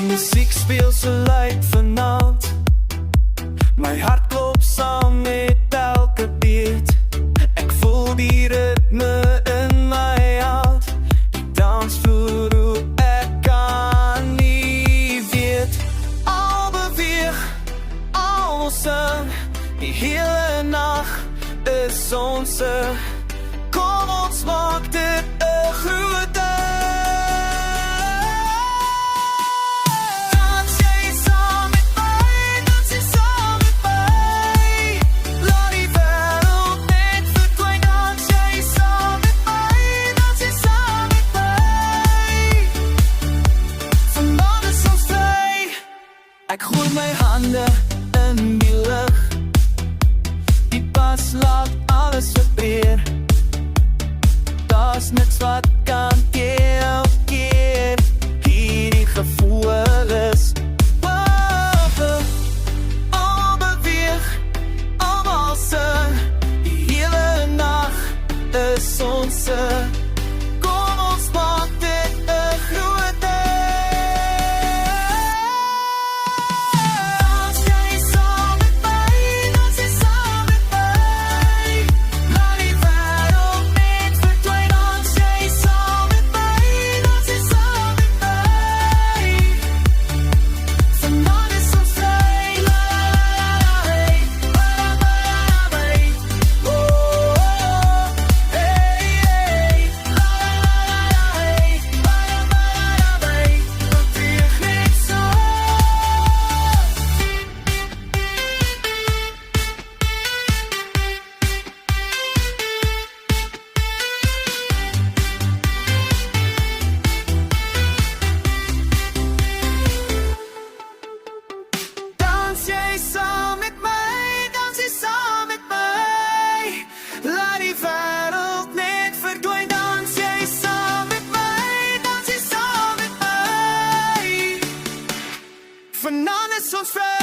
Muziek speelt zo luid vanavond. Mijn hart klopt saam met elke beat. Ik voel die ritme in mijn hart. Die dansvloer hoe ik kan niet weet. Al beweeg, al zing. Die hele nacht is onze. Kom ons maak dit een grote dag. Ik gooi mijn handen in die lucht. Die pas laat alles weer. Dat is niks wat kan keer hierdie gevoel is. Al beweeg, allemaal zing. Die hele nacht is onze. Kom ons maak dit een grote dag. Dans jij saam met mij, dans jy saam met mij. Laat die wereld net verdwijnen. Dans jij saam met mij, dans jy saam met mij. Vanavond is ons vrij.